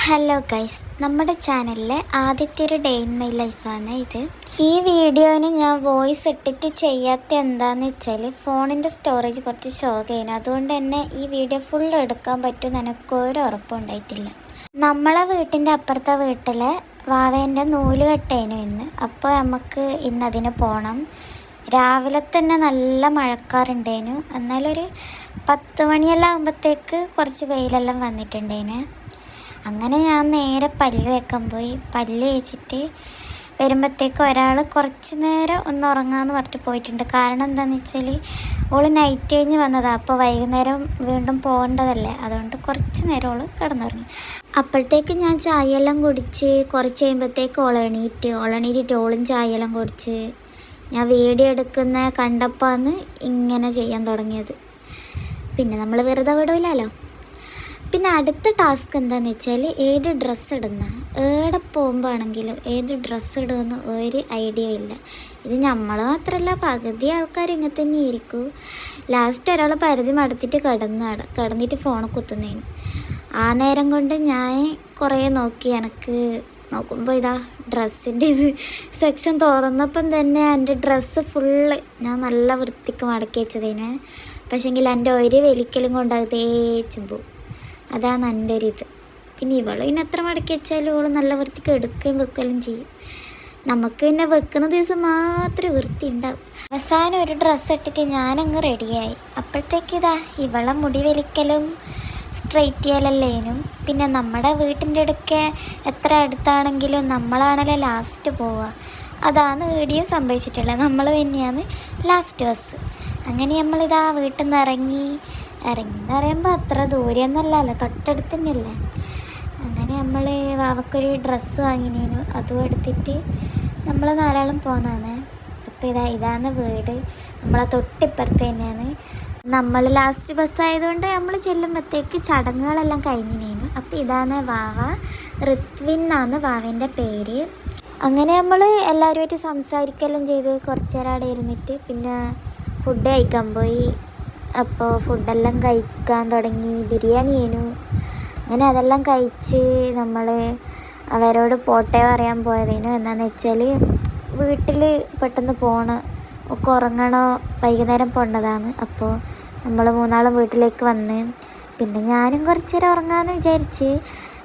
Hello guys, നമ്മുടെ ചാനലിലെ ആദ്യത്തെ ഒരു ഡേ ഇൻ മൈ ലൈഫാണ് ഇത്. ഈ വീഡിയോന് ഞാൻ വോയിസ് ഇട്ടിട്ട് ചെയ്യാത്ത എന്താണെന്ന് വെച്ചാൽ ഫോണിൻ്റെ സ്റ്റോറേജ് കുറച്ച് ഷോക്കായിരുന്നു. അതുകൊണ്ട് തന്നെ ഈ വീഡിയോ ഫുൾ എടുക്കാൻ പറ്റുമെന്ന് എനിക്കൊരു ഉറപ്പുണ്ടായിട്ടില്ല. നമ്മളെ വീട്ടിൻ്റെ അപ്പുറത്തെ വീട്ടിലെ വാവേൻ്റെ നൂല് കെട്ടേനു ഇന്ന്. അപ്പോൾ നമുക്ക് ഇന്നതിന് പോകണം. രാവിലെ തന്നെ നല്ല മഴക്കാറുണ്ടേനു. എന്നാലൊരു 10 മണിയെല്ലാം ആകുമ്പോഴത്തേക്ക് കുറച്ച് വെയിലെല്ലാം വന്നിട്ടുണ്ടേന്. അങ്ങനെ ഞാൻ നേരെ പല്ല് തേക്കാൻ പോയി. പല്ല് തേച്ചിട്ട് വരുമ്പോഴത്തേക്ക് ഒരാൾ കുറച്ച് നേരം ഒന്ന് ഉറങ്ങാമെന്ന് പറഞ്ഞിട്ട് പോയിട്ടുണ്ട്. കാരണം എന്താണെന്ന് വെച്ചാൽ ഓള് നൈറ്റ് കഴിഞ്ഞ് വന്നതാണ്. അപ്പോൾ വൈകുന്നേരം വീണ്ടും പോകേണ്ടതല്ലേ, അതുകൊണ്ട് കുറച്ച് നേരം ഓള് കിടന്നുറങ്ങി. അപ്പോഴത്തേക്ക് ഞാൻ ചായയെല്ലാം കുടിച്ച് കുറച്ച് കഴിയുമ്പോഴത്തേക്ക് ഓളെണീറ്റിട്ട് ഓളും ചായയെല്ലാം കുടിച്ച് ഞാൻ വീഡിയോ എടുക്കുന്ന കണ്ടപ്പോഴാണ് ഇങ്ങനെ ചെയ്യാൻ തുടങ്ങിയത്. പിന്നെ നമ്മൾ വെറുതെ വിടില്ലല്ലോ. പിന്നെ അടുത്ത ടാസ്ക് എന്താണെന്ന് വെച്ചാൽ ഏത് ഡ്രസ്സ് ഇടുന്ന, എവിടെ പോകുമ്പോൾ ആണെങ്കിലും ഏത് ഡ്രസ്സ് ഇടുമെന്ന് ഒരു ഐഡിയ ഇല്ല. ഇത് നമ്മൾ മാത്രമല്ല, പകുതി ആൾക്കാർ ഇങ്ങനെ തന്നെ ഇരിക്കും. ലാസ്റ്റ് ഒരാൾ പരിധി മടുത്തിട്ട് കിടന്നിട്ട് ഫോണിൽ കുത്തുന്നതിന്. ആ നേരം കൊണ്ട് ഞാൻ കുറേ നോക്കി. എനിക്ക് നോക്കുമ്പോൾ ഇതാ ഡ്രസ്സിൻ്റെ ഇത് സെക്ഷൻ തുറന്നപ്പം തന്നെ എൻ്റെ ഡ്രസ്സ് ഫുള്ള് ഞാൻ നല്ല വൃത്തിക്ക് മടക്കി വെച്ചതിന്. പക്ഷേങ്കിൽ എൻ്റെ ഒരു വലിക്കലും കൊണ്ട് അത് തേച്ചും പോവും. അതാണ് എൻ്റെ ഒരു ഇത്. പിന്നെ ഇവൾ പിന്നെ എത്ര മടക്കി വെച്ചാലും ഇവൾ നല്ല വൃത്തിക്ക് എടുക്കുകയും വെക്കുകയും ചെയ്യും. നമുക്ക് പിന്നെ വെക്കുന്ന ദിവസം മാത്രമേ വൃത്തി ഉണ്ടാവും. അവസാനം ഒരു ഡ്രസ്സ് ഇട്ടിട്ട് ഞാനങ്ങ് റെഡിയായി. അപ്പോഴത്തേക്ക് ഇതാ ഇവളെ മുടി വലിക്കലും സ്ട്രെയിറ്റ് ചെയ്യലല്ലേനും. പിന്നെ നമ്മുടെ വീട്ടിൻ്റെ അടുക്കെ എത്ര അടുത്താണെങ്കിലും നമ്മളാണല്ലോ ലാസ്റ്റ് പോവുക. അതാണ് വീഡിയോ സംഭവിച്ചിട്ടുള്ളത്. നമ്മൾ തന്നെയാണ് ലാസ്റ്റ് ബസ്. അങ്ങനെ നമ്മളിതാ വീട്ടിൽ നിന്ന് ഇറങ്ങിന്ന് പറയുമ്പോൾ അത്ര ദൂരെയൊന്നുമല്ലല്ലോ, തൊട്ടടുത്ത് തന്നെയല്ലേ. അങ്ങനെ നമ്മൾ വാവക്കൊരു ഡ്രസ്സ് വാങ്ങിനേനു. അതും എടുത്തിട്ട് നമ്മൾ 4 പോകുന്നതാണ്. അപ്പോൾ ഇതാണ് വീട്. നമ്മളെ തൊട്ടിപ്പുറത്ത് തന്നെയാണ്. നമ്മൾ ലാസ്റ്റ് ബസ്സായതുകൊണ്ട് നമ്മൾ ചെല്ലുമ്പോഴത്തേക്ക് ചടങ്ങുകളെല്ലാം കഴിഞ്ഞിനേനു. അപ്പോൾ ഇതാണ് വാവ, ഋത്വിൻ എന്നാണ് വാവേൻ്റെ പേര്. അങ്ങനെ നമ്മൾ എല്ലാവരുമായിട്ട് സംസാരിക്കെല്ലാം ചെയ്ത് കുറച്ച് നേരം അവിടെ ഇരുന്നിട്ട് പിന്നെ ഫുഡ് കഴിക്കാൻ പോയി. അപ്പോൾ ഫുഡെല്ലാം കഴിക്കാൻ തുടങ്ങി. ബിരിയാണി ആയിരുന്നു. അങ്ങനെ അതെല്ലാം കഴിച്ച് നമ്മൾ അവരോട് പോട്ടെ പറയാൻ പോയതിനു. എന്താണെന്ന് വെച്ചാൽ വീട്ടിൽ പെട്ടെന്ന് ഒക്കെ ഉറങ്ങണോ, വൈകുന്നേരം പോകേണ്ടതാണ്. അപ്പോൾ നമ്മൾ 3 വീട്ടിലേക്ക് വന്ന് പിന്നെ ഞാനും കുറച്ച് നേരം ഉറങ്ങാമെന്ന് വിചാരിച്ച്.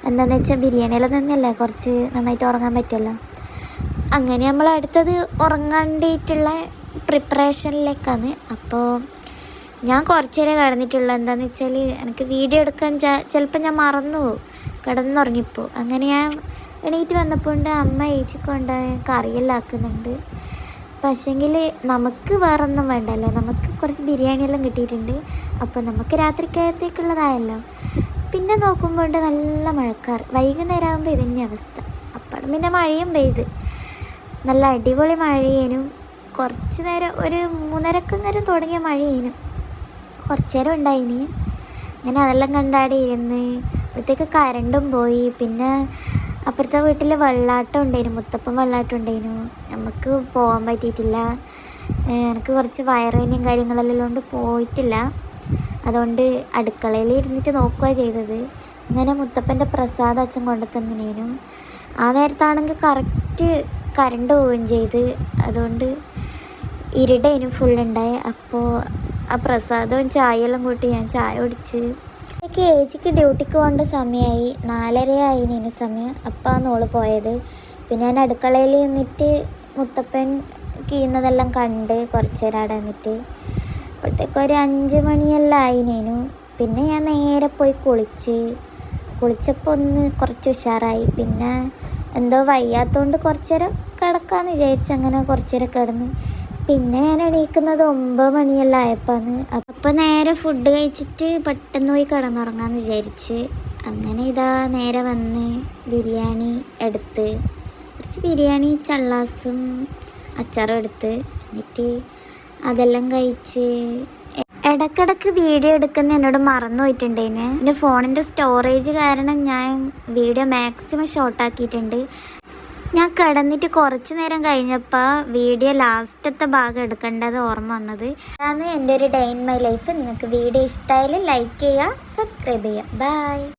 എന്താണെന്ന് വെച്ചാൽ ബിരിയാണിയെല്ലാം നിന്നല്ലേ കുറച്ച് നന്നായിട്ട് ഉറങ്ങാൻ പറ്റുമല്ലോ. അങ്ങനെ നമ്മൾ അടുത്തത് ഉറങ്ങാണ്ടിട്ടുള്ള പ്രിപ്പറേഷനിലേക്കാണ്. അപ്പോൾ ഞാൻ കുറച്ച് നേരം കിടന്നിട്ടുള്ളൂ. എന്താണെന്ന് വെച്ചാൽ എനിക്ക് വീഡിയോ എടുക്കാൻ ചിലപ്പോൾ ഞാൻ മറന്നു പോകും, കിടന്നുറങ്ങിപ്പോൾ. അങ്ങനെ ഞാൻ എണീറ്റ് വന്നപ്പോൾ അമ്മ ഏച്ചിക്കൊണ്ട് കറിയെല്ലാം ആക്കുന്നുണ്ട്. പക്ഷേങ്കിൽ നമുക്ക് വേറൊന്നും വേണ്ടല്ലോ, നമുക്ക് കുറച്ച് ബിരിയാണിയെല്ലാം കിട്ടിയിട്ടുണ്ട്. അപ്പോൾ നമുക്ക് രാത്രിക്കകത്തേക്കുള്ളതായല്ലോ. പിന്നെ നോക്കുമ്പോൾ നല്ല മഴക്കാർ. വൈകുന്നേരം ആകുമ്പോൾ ഇതന്നെ അവസ്ഥ. അപ്പോഴും പിന്നെ മഴയും പെയ്ത് നല്ല അടിപൊളി മഴയേനും. കുറച്ച് നേരം ഒരു 3:30 നേരം തുടങ്ങിയ മഴയേനും കുറച്ച് നേരം ഉണ്ടായിന്. അങ്ങനെ അതെല്ലാം കണ്ടാടി ഇരുന്ന് അപ്പോഴത്തേക്ക് കരണ്ടും പോയി. പിന്നെ അപ്പുറത്തെ വീട്ടിൽ വെള്ളാട്ടം ഉണ്ടായിരുന്നു, മുത്തപ്പൻ വെള്ളാട്ടം ഉണ്ടായിരുന്നു. നമുക്ക് പോകാൻ പറ്റിയിട്ടില്ല. എനിക്ക് കുറച്ച് വയറുവേദനയും കാര്യങ്ങളെല്ലാം കൊണ്ട് പോയിട്ടില്ല. അതുകൊണ്ട് അടുക്കളയിൽ ഇരുന്നിട്ട് നോക്കുക ചെയ്തത്. അങ്ങനെ മുത്തപ്പൻ്റെ പ്രസാദം അച്ഛൻ കൊണ്ടു തന്നിനേനും. ആ നേരത്താണെങ്കിൽ കറക്റ്റ് കരണ്ട് പോവുകയും ചെയ്ത്. അതുകൊണ്ട് ഇരുടേനും ഫുള്ളുണ്ടായി. അപ്പോൾ ആ പ്രസാദവും ചായയെല്ലാം കൂട്ടി ഞാൻ ചായ കുടിച്ച്. എനിക്ക് ഏച്ചിക്ക് ഡ്യൂട്ടിക്ക് പോകേണ്ട സമയമായി. 4:30 ആയിന് സമയം. അപ്പാണ് ഓള് പോയത്. പിന്നെ ഞാൻ അടുക്കളയിൽ നിന്നിട്ട് മുത്തപ്പൻ കീഴുന്നതെല്ലാം കണ്ട് കുറച്ച് നേരം അവിടെ നിന്നിട്ട് അപ്പോഴത്തേക്ക് ഒരു 5 മണിയെല്ലാം ആയിനേനു. പിന്നെ ഞാൻ നേരെ പോയി കുളിച്ചപ്പോൾ ഒന്ന് കുറച്ച് ഉഷാറായി. പിന്നെ എന്തോ വയ്യാത്തതുകൊണ്ട് കുറച്ച് നേരം കിടക്കാമെന്ന് വിചാരിച്ച് അങ്ങനെ കുറച്ച് നേരം കിടന്ന്. പിന്നെ ഞാൻ എണീക്കുന്നത് 9 മണിയെല്ലാം ആയപ്പോഴാണ്. അപ്പോൾ നേരെ ഫുഡ് കഴിച്ചിട്ട് പെട്ടെന്ന് പോയി കിടന്നുറങ്ങാമെന്ന് വിചാരിച്ച്. അങ്ങനെ ഇതാ നേരെ വന്ന് ബിരിയാണി എടുത്ത് കുറച്ച് ബിരിയാണി ചള്ളാസും അച്ചാറും എടുത്ത് എന്നിട്ട് അതെല്ലാം കഴിച്ച്. ഇടയ്ക്കിടയ്ക്ക് വീഡിയോ എടുക്കുന്ന എന്നോട് മറന്നു പോയിട്ടുണ്ടേന്. എൻ്റെ ഫോണിൻ്റെ സ്റ്റോറേജ് കാരണം ഞാൻ വീഡിയോ മാക്സിമം ഷോർട്ടാക്കിയിട്ടുണ്ട്. ഞാൻ കിടന്നിട്ട് കുറച്ച് നേരം കഴിഞ്ഞപ്പോൾ വീഡിയോ ലാസ്റ്റത്തെ ഭാഗം എടുക്കേണ്ടത് ഓർമ്മ വന്നത്. അതാണ് എൻ്റെ ഒരു ഡേ ഇൻ മൈ ലൈഫ്. നിങ്ങൾക്ക് വീഡിയോ ഇഷ്ടമായാലും ലൈക്ക് ചെയ്യുക, സബ്സ്ക്രൈബ് ചെയ്യുക. ബൈ.